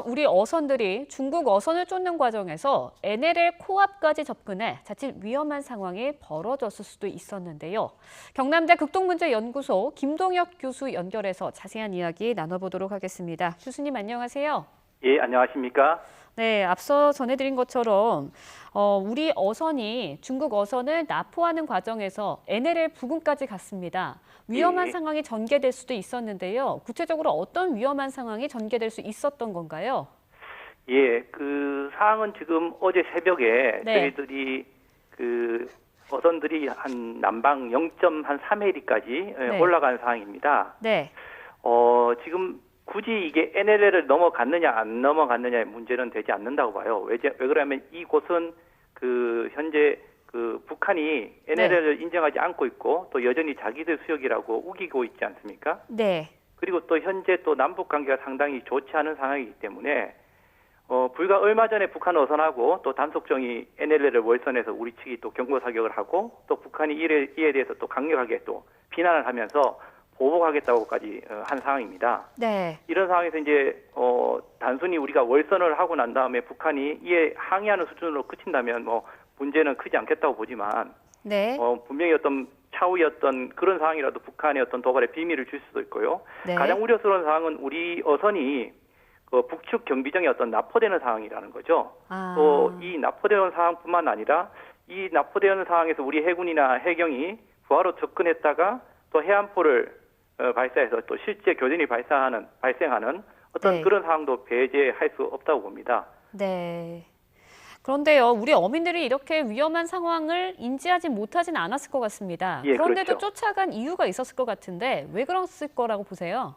우리 어선들이 중국 어선을 쫓는 과정에서 NLL 코앞까지 접근해 자칫 위험한 상황이 벌어졌을 수도 있었는데요. 경남대 극동문제연구소 김동혁 교수 연결해서 자세한 이야기 나눠보도록 하겠습니다. 교수님 안녕하세요. 예, 안녕하십니까? 네, 앞서 전해드린 것처럼 우리 어선이 중국 어선을 납포하는 과정에서 NLL 부근까지 갔습니다. 위험한 예, 상황이 전개될 수도 있었는데요. 구체적으로 어떤 위험한 상황이 전개될 수 있었던 건가요? 예, 그 사항은 지금 어제 새벽에 네, 저희들이 그 어선들이 한 남방 0.3해리까지 네, 올라간 상황입니다. 네, 지금 굳이 이게 NLL을 넘어갔느냐 안 넘어갔느냐의 문제는 되지 않는다고 봐요. 왜 그러냐면 이곳은 그 현재 그 북한이 네, NLL을 인정하지 않고 있고 또 여전히 자기들 수역이라고 우기고 있지 않습니까? 네, 그리고 또 현재 또 남북 관계가 상당히 좋지 않은 상황이기 때문에 불과 얼마 전에 북한 어선하고 또 단속정이 NLL을 월선에서 우리 측이 또 경고 사격을 하고 또 북한이 이에 대해서 또 강력하게 또 비난을 하면서 보복하겠다고까지 한 상황입니다. 네, 이런 상황에서 이제 단순히 우리가 월선을 하고 난 다음에 북한이 이에 항의하는 수준으로 그친다면 뭐 문제는 크지 않겠다고 보지만 네, 분명히 어떤 차후의 어떤 그런 상황이라도 북한의 어떤 도발에 비밀을 줄 수도 있고요. 네, 가장 우려스러운 상황은 우리 어선이 그 북측 경비정에 어떤 납포되는 상황이라는 거죠. 또 아, 이 납포되는 상황뿐만 아니라 이 납포되는 상황에서 우리 해군이나 해경이 부하로 접근했다가 또 해안포를 발사해서 또 실제 교전이 발생하는 어떤 네, 그런 상황도 배제할 수 없다고 봅니다. 네. 그런데요, 우리 어민들이 이렇게 위험한 상황을 인지하지 못하진 않았을 것 같습니다. 예, 그런데도 그렇죠. 쫓아간 이유가 있었을 것 같은데 왜 그랬을 거라고 보세요?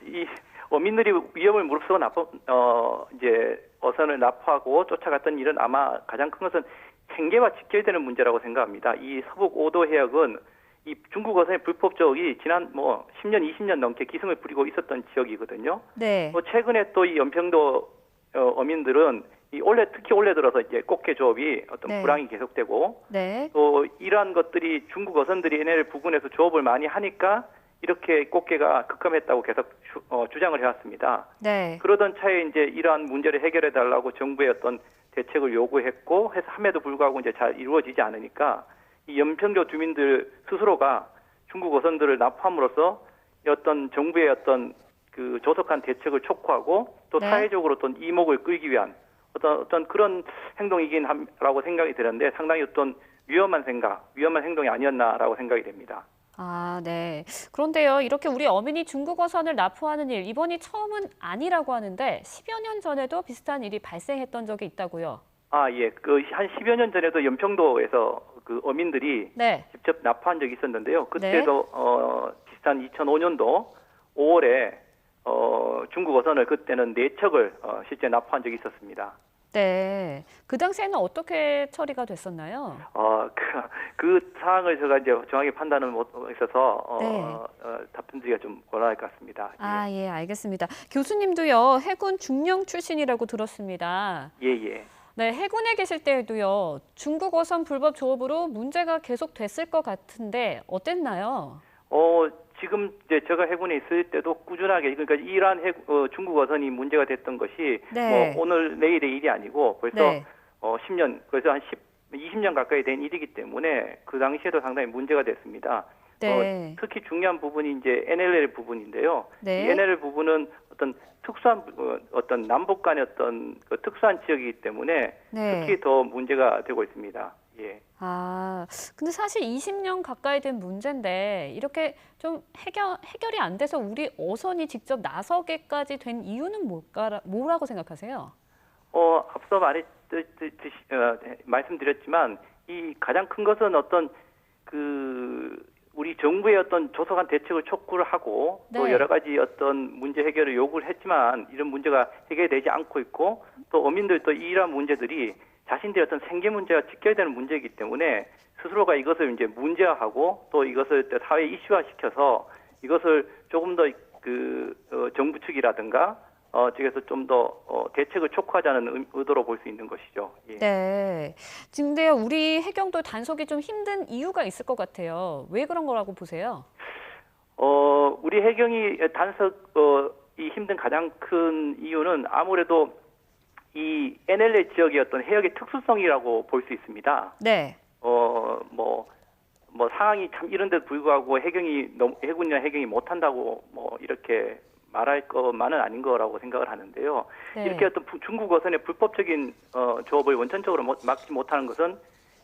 이 어민들이 위험을 무릅쓰고 이제 어선을 납포하고 쫓아갔던 일은 아마 가장 큰 것은 생계와 직결되는 문제라고 생각합니다. 이 서북 5도 해역은 이 중국 어선의 불법적이 지난 10년, 20년 넘게 기승을 부리고 있었던 지역이거든요. 네, 최근에 또 이 연평도 어민들은 특히 올해 들어서 이제 꽃게 조업이 어떤 네, 불황이 계속되고 네, 또 이러한 것들이 중국 어선들이 NL 부근에서 조업을 많이 하니까 이렇게 꽃게가 급감했다고 계속 주장을 해왔습니다. 네, 그러던 차에 이제 이러한 문제를 해결해 달라고 정부의 어떤 대책을 요구했고 해서 함에도 불구하고 이제 잘 이루어지지 않으니까 이 연평도 주민들 스스로가 중국 어선들을 납포함으로써 어떤 정부의 어떤 그 조속한 대책을 촉구하고 또 네. 사회적으로 어떤 이목을 끌기 위한 어떤 그런 행동이긴 함라고 생각이 드는데 상당히 어떤 위험한 행동이 아니었나라고 생각이 됩니다. 아, 네. 그런데요, 이렇게 우리 어민이 중국 어선을 납포하는 일, 이번이 처음은 아니라고 하는데 10여 년 전에도 비슷한 일이 발생했던 적이 있다고요. 아, 예. 그 한 10여 년 전에도 연평도에서 그 어민들이 네, 직접 납포한 적이 있었는데요. 네, 그때도 비슷한 2005년도 5월에 중국 어선을 그때는 4척을 실제 납포한 적이 있었습니다. 네. 그 당시에는 어떻게 처리가 됐었나요? 그 상황을 제가 이제 정확히 판단을 못 있어서 네. 답변드리기가 좀 곤란할 것 같습니다. 예, 아, 예, 알겠습니다. 교수님도요, 해군 중령 출신이라고 들었습니다. 예, 예. 네, 해군에 계실 때에도요, 중국 어선 불법 조업으로 문제가 계속 됐을 것 같은데 어땠나요? 어, 지금 이제 제가 해군에 있을 때도 꾸준하게 그러니까 이러한 중국 어선이 문제가 됐던 것이 뭐 네, 오늘 내일의 일이 아니고 벌써 네, 10년 그래서 한 20년 가까이 된 일이기 때문에 그 당시에도 상당히 문제가 됐습니다. 네, 특히 중요한 부분이 이제 NLL 부분인데요. 이 네, NLL 부분은 어떤 특수한 어떤 남북 간의 어떤 그 특수한 지역이기 때문에 네. 특히 더 문제가 되고 있습니다. 예. 아, 근데 사실 20년 가까이 된 문제인데 이렇게 좀 해결이 안 돼서 우리 어선이 직접 나서게까지 된 이유는 뭐라고 생각하세요? 앞서 말씀드렸지만 이 가장 큰 것은 어떤 그 우리 정부의 어떤 조속한 대책을 촉구를 하고 또 네, 여러 가지 어떤 문제 해결을 요구를 했지만 이런 문제가 해결되지 않고 있고 또 어민들도 이러한 문제들이 자신들의 어떤 생계 문제와 직결되는 문제이기 때문에 스스로가 이것을 이제 문제화하고 또 이것을 사회 이슈화시켜서 이것을 조금 더 정부 측이라든가 측에서 좀 더 대책을 촉구하자는 의도로 볼 수 있는 것이죠. 예. 네. 근데요, 우리 해경도 단속이 좀 힘든 이유가 있을 것 같아요. 왜 그런 거라고 보세요? 우리 해경이 단속 이 힘든 가장 큰 이유는 아무래도 이 NLL 지역의 어떤 해역의 특수성이라고 볼 수 있습니다. 네. 뭐 상황이 참 이런데도 불구하고 해군이나 해경이 못한다고 뭐 이렇게 말할 것만은 아닌 거라고 생각을 하는데요. 네. 이렇게 어떤 중국 어선의 불법적인 조업을 원천적으로 막지 못하는 것은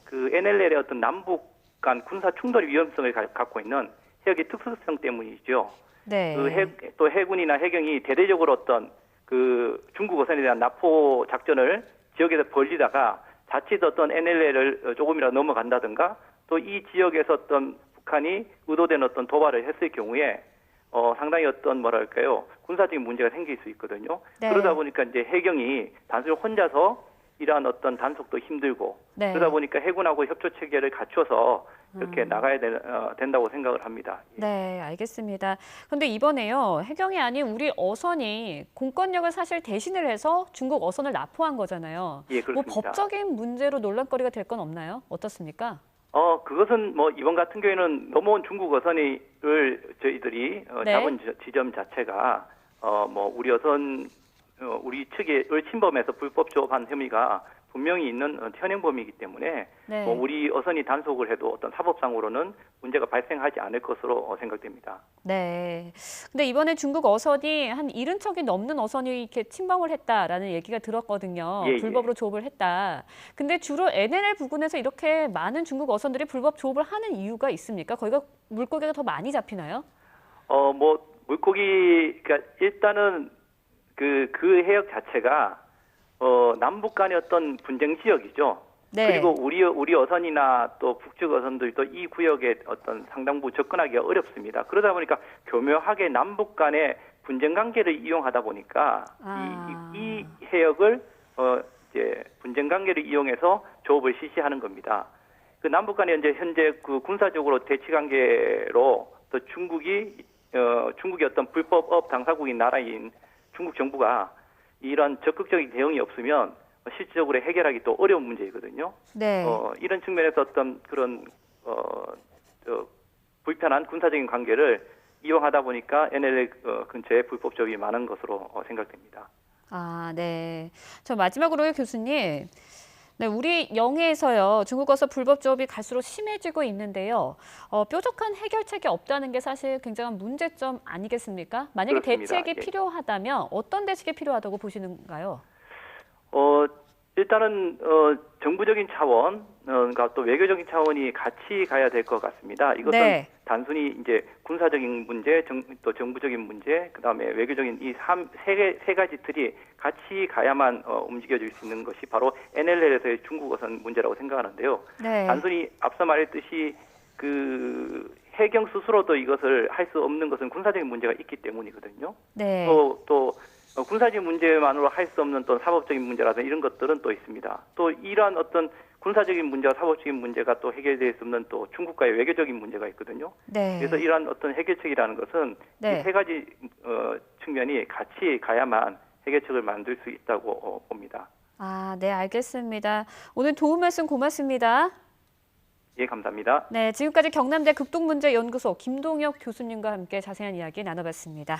그 NLL의 어떤 남북 간 군사 충돌 위험성을 갖고 있는 해역의 특수성 때문이죠. 네. 또 해군이나 해경이 대대적으로 어떤 그 중국 어선에 대한 납포 작전을 지역에서 벌리다가 자칫 어떤 NLL을 조금이라도 넘어간다든가 또 이 지역에서 어떤 북한이 의도된 어떤 도발을 했을 경우에 상당히 어떤 뭐랄까요 군사적인 문제가 생길 수 있거든요. 네. 그러다 보니까 이제 해경이 단순히 혼자서 이러한 어떤 단속도 힘들고 네. 그러다 보니까 해군하고 협조 체계를 갖춰서 이렇게 나가야 된다고 생각을 합니다. 예. 네, 알겠습니다. 그런데 이번에요, 해경이 아닌 우리 어선이 공권력을 사실 대신을 해서 중국 어선을 납포한 거잖아요. 예, 뭐 그렇습니다. 법적인 문제로 논란거리가 될 건 없나요? 어떻습니까? 그것은 뭐 이번 같은 경우에는 넘어온 중국 어선을 저희들이 네. 잡은 지점 자체가 뭐 우리 어선 우리 측을 침범해서 불법 조업한 혐의가 분명히 있는 현행범이기 때문에 네. 뭐 우리 어선이 단속을 해도 어떤 사법상으로는 문제가 발생하지 않을 것으로 생각됩니다. 네. 근데 이번에 중국 어선이 한 70척이 넘는 어선이 이렇게 침범을 했다라는 얘기가 들었거든요. 예, 예. 불법으로 조업을 했다. 근데 주로 NLL 부근에서 이렇게 많은 중국 어선들이 불법 조업을 하는 이유가 있습니까? 거기가 물고기가 더 많이 잡히나요? 뭐 그러니까 일단은 그 해역 자체가 남북 간의 어떤 분쟁 지역이죠. 네. 그리고 우리 어선이나 또 북측 어선들도 이 구역에 어떤 상당부 접근하기가 어렵습니다. 그러다 보니까 교묘하게 남북 간의 분쟁 관계를 이용하다 보니까 이 해역을 이제 분쟁 관계를 이용해서 조업을 실시하는 겁니다. 그 남북 간에 이제 현재 그 군사적으로 대치 관계로 또 중국이 어떤 불법업 당사국인 나라인 중국 정부가 이런 적극적인 대응이 없으면 실질적으로 해결하기 또 어려운 문제이거든요. 네. 이런 측면에서 어떤 그런 불편한 군사적인 관계를 이용하다 보니까 NLL 근처에 불법 조업이 많은 것으로 생각됩니다. 아, 네. 저 마지막으로요, 교수님. 네, 우리 영해에서요, 중국어서 불법 조업이 갈수록 심해지고 있는데요. 뾰족한 해결책이 없다는 게 사실 굉장한 문제점 아니겠습니까? 만약에 그렇습니다. 대책이 예. 필요하다면 어떤 대책이 필요하다고 보시는가요? 일단은 정부적인 차원과 또 외교적인 차원이 같이 가야 될 것 같습니다. 이것은 네. 단순히 이제 군사적인 문제, 또 정부적인 문제, 그다음에 외교적인 이 세 가지 틀이 같이 가야만 움직여질 수 있는 것이 바로 NLL에서의 중국 어선 문제라고 생각하는데요. 네. 단순히 앞서 말했듯이 그 해경 스스로도 이것을 할 수 없는 것은 군사적인 문제가 있기 때문이거든요. 네. 또 군사적인 문제만으로 할 수 없는 또 사법적인 문제라든지 이런 것들은 또 있습니다. 또 이러한 어떤 군사적인 문제와 사법적인 문제가 또 해결될 수 없는 또 중국과의 외교적인 문제가 있거든요. 네. 그래서 이러한 어떤 해결책이라는 것은 네. 이 세 가지 측면이 같이 가야만 해결책을 만들 수 있다고 봅니다. 아, 네, 알겠습니다. 오늘 도움 말씀 고맙습니다. 예, 감사합니다. 네, 지금까지 경남대 극동문제연구소 김동혁 교수님과 함께 자세한 이야기 나눠봤습니다.